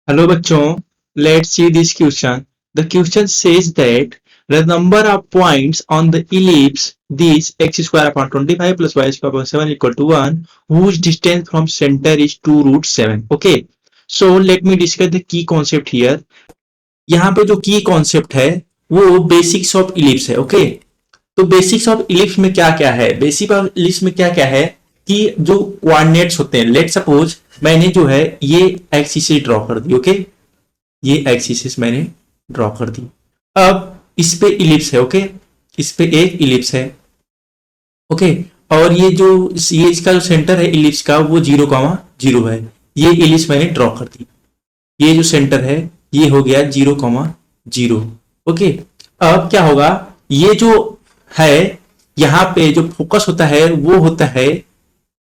Hello bachon, let's see this question. The question says that the number of points on the ellipse this x square upon 25 plus y square upon 7 equal to 1 whose distance from center is 2 root 7. Okay, so let me discuss the key concept here. यहाँ पे जो की concept है वो basics of ellipse है. Okay, तो basics of ellipse में क्या क्या है, बेसिक ऑफ इलिप्स में क्या क्या है कि जो कोऑर्डिनेट्स होते हैं. लेट सपोज मैंने जो है ये एक्सिस ड्रॉ कर दी. ओके, ये एक्सिस मैंने ड्रॉ कर दी. अब इस पे इलिप्स है. ओके, इस पे एक इलिप्स है. ओके, और ये इसका जो सेंटर है इलिप्स का वो 0,0 है. ये इलिप्स मैंने ड्रॉ कर दी. ये जो सेंटर है ये हो गया 0,0. ओके, अब क्या होगा, ये जो है यहाँ पे जो फोकस होता है वो होता है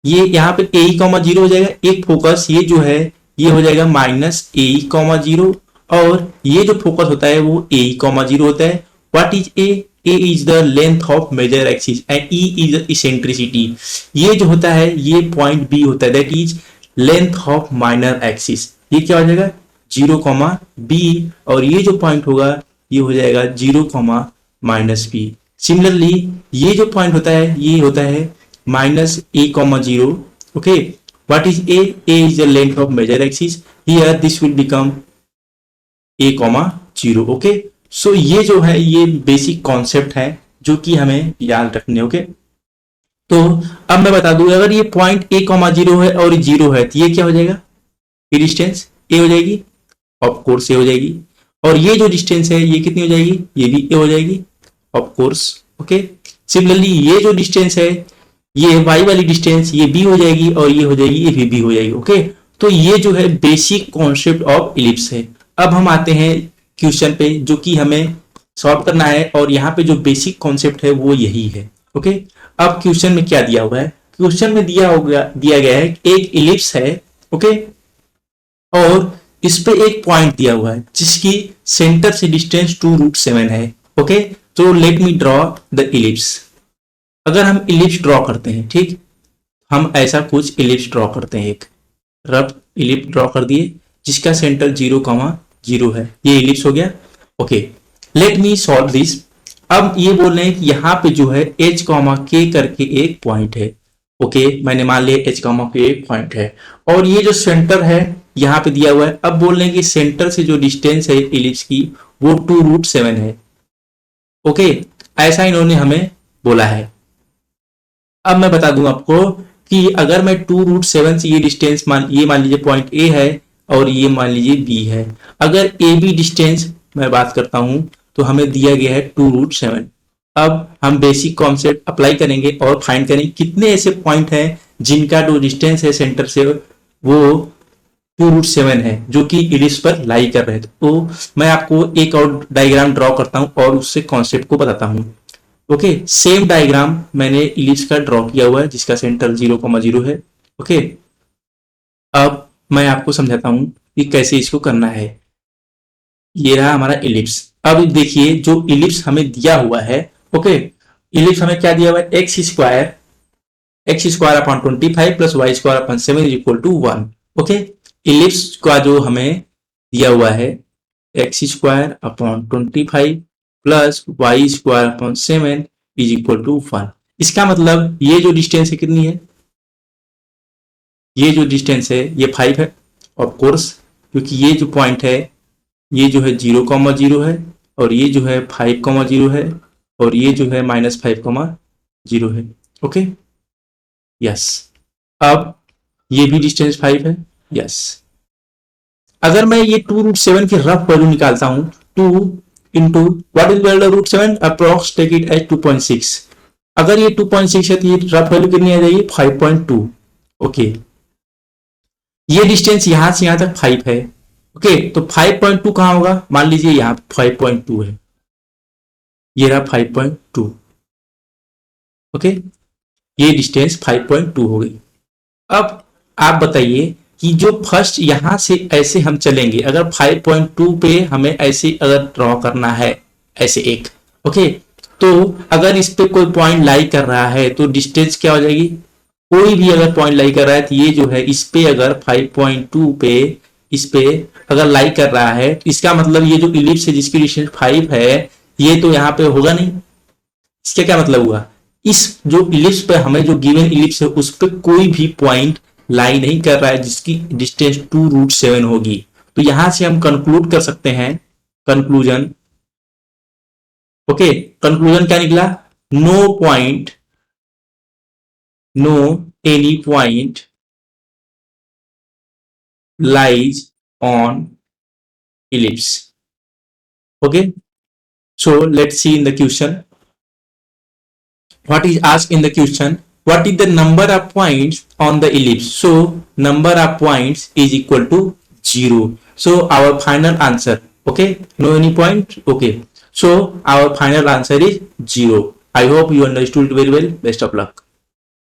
ये यहाँ पे a,0 हो जाएगा. एक फोकस ये जो है ये हो जाएगा -a,0 और ये जो फोकस होता है वो a,0 होता है. What is a? a is the length of major axis and e is the eccentricity. ये जो होता है ये पॉइंट b होता है, that is length of minor axis. ये क्या हो जाएगा 0,b और ये जो पॉइंट होगा ये हो जाएगा 0,-b. सिमिलरली ये जो पॉइंट होता है ये होता है -a,0. Okay, what is a? a is the length of major axis. Here this will become a,0. Okay, so ये जो है ये बेसिक कॉन्सेप्ट है जो कि हमें याद रखने. ओके, तो अब मैं बता दूं अगर ये पॉइंट a,0 है और 0 है तो ये क्या हो जाएगा, ये डिस्टेंस a हो जाएगी. ऑफ कोर्स a हो जाएगी. और ये जो डिस्टेंस है ये कितनी हो जाएगी, ये भी a हो जाएगी. Of course. ओके, सिमिलरली ये जो डिस्टेंस है ये y वाली डिस्टेंस ये b हो जाएगी और ये हो जाएगी ये भी b हो जाएगी. ओके, तो ये जो है बेसिक कॉन्सेप्ट ऑफ इलिप्स है. अब हम आते हैं क्वेश्चन पे जो कि हमें सॉल्व करना है और यहाँ पे जो बेसिक कॉन्सेप्ट है वो यही है. ओके, अब क्वेश्चन में क्या दिया हुआ है, क्वेश्चन में दिया गया है एक इलिप्स है. ओके, और इस पे एक पॉइंट दिया हुआ है जिसकी सेंटर से डिस्टेंस 2 रूट 7 है. ओके, तो let me draw the ellipse. अगर हम इलिप्स ड्रॉ करते हैं, ठीक, हम ऐसा कुछ इलिप्स ड्रॉ करते हैं, एक रफ इलिप्स ड्रॉ कर दिए जिसका सेंटर 0,0 है. ये इलिप्स हो गया. Okay, let me solve this. अब ये बोल रहे हैं कि यहाँ पे जो है h, k करके एक पॉइंट है. ओके, मैंने मान लिया h, k एक पॉइंट है और ये जो सेंटर है यहाँ पे दिया हुआ है. अब बोल रहे हैं कि सेंटर से जो डिस्टेंस है इलिप्स की वो 2 रूट 7 है. ओके, ऐसा इन्होंने हमें बोला है. अब मैं बता दूं आपको कि अगर मैं 2 रूट 7 से ये डिस्टेंस मान लीजिए पॉइंट ए है और ये मान लीजिए बी है. अगर ए बी डिस्टेंस मैं बात करता हूं तो हमें दिया गया है 2 रूट 7. अब हम बेसिक कॉन्सेप्ट अप्लाई करेंगे और फाइंड करेंगे कितने ऐसे पॉइंट हैं जिनका जो डिस्टेंस है सेंटर से वो 2 रूट 7 है जो कि इलिप्स पर लाई कर रहे हैं. तो मैं आपको एक और डायग्राम ड्रॉ करता हूं और उससे कॉन्सेप्ट को बताता हूं. ओके, सेम डायग्राम मैंने इलिप्स का ड्रॉ किया हुआ है जिसका सेंटर 0,0 है. ओके, अब मैं आपको समझाता हूं कि कैसे इसको करना है. ये रहा हमारा इलिप्स. अब देखिए जो इलिप्स हमें दिया हुआ है. ओके, इलिप्स हमें क्या दिया हुआ है, x square upon 25 plus y square upon 7 is equal to 1. Okay, ellipse का जो हमें दिया हुआ है x square upon 25 plus y square upon 7 is equal to 1. इसका मतलब ये जो डिस्टेंस है कितनी है, ये जो डिस्टेंस है ये 5 है. ऑफ कोर्स, क्योंकि ये जो पॉइंट है ये जो है 0,0 है और ये जो है 5,0 है और ये जो है -5,0 है. Okay, yes. अब ये भी डिस्टेंस 5 है. यस, अगर मैं ये 2 रूट 7 की रफ वैल्यू निकालता हूं 2 into what is value root 7 approx take it as 2.6. अगर ये 2.6 है तो ये रफ वैल्यू कितनी आ जाएगी 5.2. ओके, ये डिस्टेंस यहां से यहां तक 5 है. ओके, तो 5.2 कहां होगा, मान लीजिए यहां 5.2 है, ये रहा 5.2. ओके, ये डिस्टेंस 5.2 हो गई. अब आप बताइए कि जो फर्स्ट यहां से ऐसे हम चलेंगे, अगर 5.2 पे हमें ऐसे अगर ड्रॉ करना है ऐसे एक. ओके, तो अगर इस पे कोई पॉइंट लाई कर रहा है तो डिस्टेंस क्या हो जाएगी, कोई भी अगर पॉइंट लाई कर रहा है तो ये जो है इस पे अगर 5.2 पे इस पे अगर लाई कर रहा है तो इसका मतलब ये जो इलिप्स है जिसकी डिस्टेंस 5 है ये तो यहाँ पे होगा नहीं। इसका क्या मतलब हुआ, इस जो इलिप्स पे हमें जो गिवन इलिप्स है उस पर कोई भी पॉइंट लाई नहीं कर रहा है जिसकी डिस्टेंस 2√7 होगी। तो यहां से हम कंक्लूड कर सकते हैं, कंक्लूजन, ओके, कंक्लूजन क्या निकला, no point, no any point lies on ellipse. Okay, so let's see in the question what is asked in the question, what is the number of points on the ellipse. So number of points is equal to 0. So our final answer, okay, no any point, okay, so our final answer is 0. I hope you understood very well. Best of luck.